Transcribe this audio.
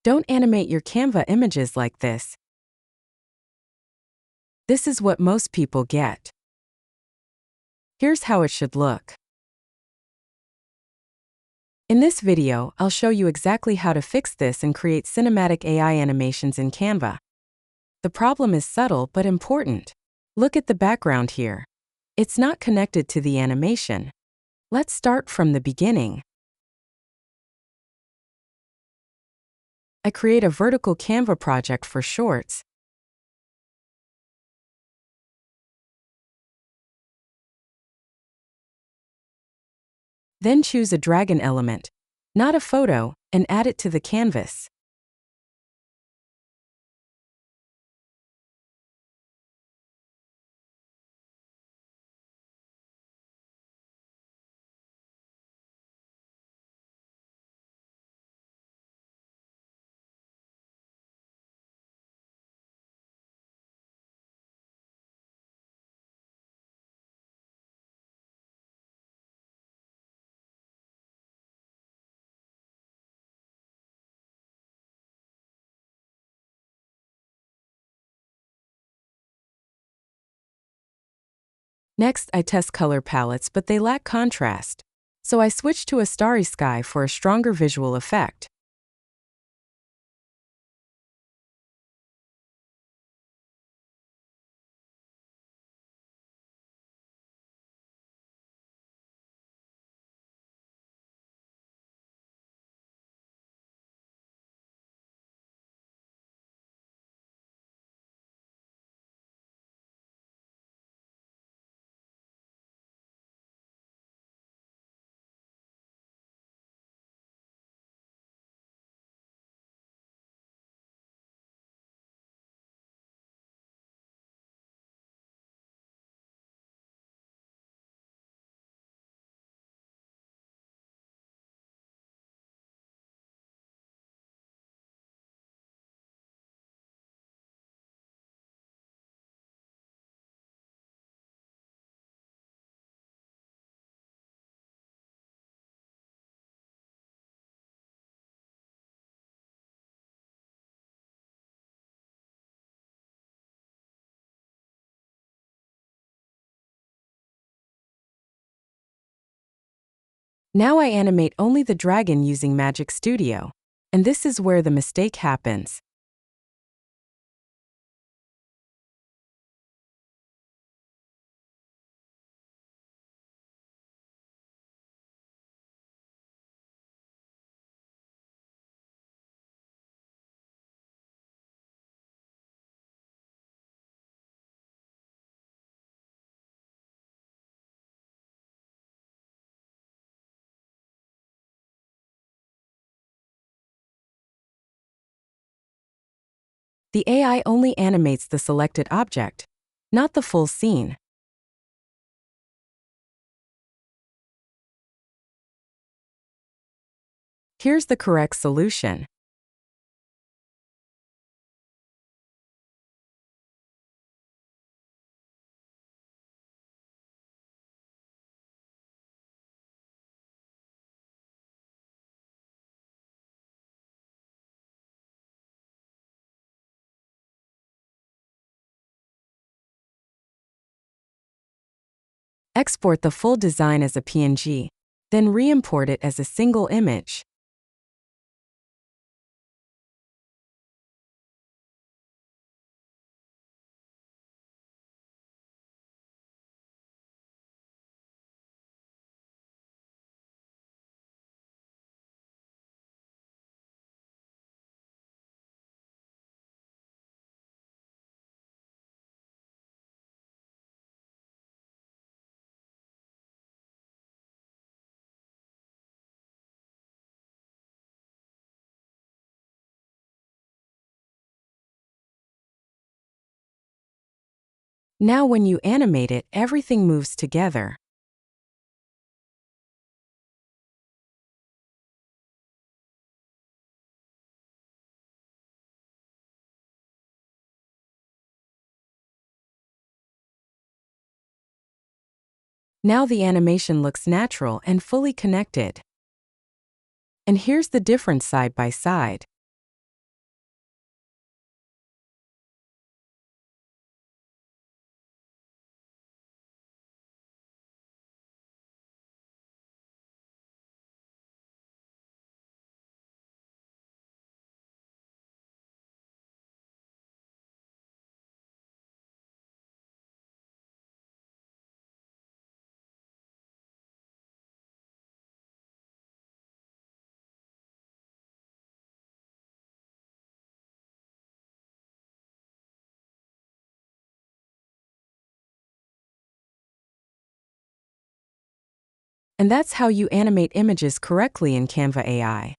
Don't animate your Canva images like this. This is what most people get. Here's how it should look. In this video, I'll show you exactly how to fix this and create cinematic AI animations in Canva. The problem is subtle but important. Look at the background here. It's not connected to the animation. Let's start from the beginning. I create a vertical Canva project for shorts. Then choose a dragon element, not a photo, and add it to the canvas. Next, I test color palettes, but they lack contrast. So I switch to a starry sky for a stronger visual effect. Now I animate only the dragon using Magic Studio. And this is where the mistake happens. The AI only animates the selected object, not the full scene. Here's the correct solution. Export the full design as a PNG, then re-import it as a single image. Now when you animate it, everything moves together. Now the animation looks natural and fully connected. And here's the difference side by side. And that's how you animate images correctly in Canva AI.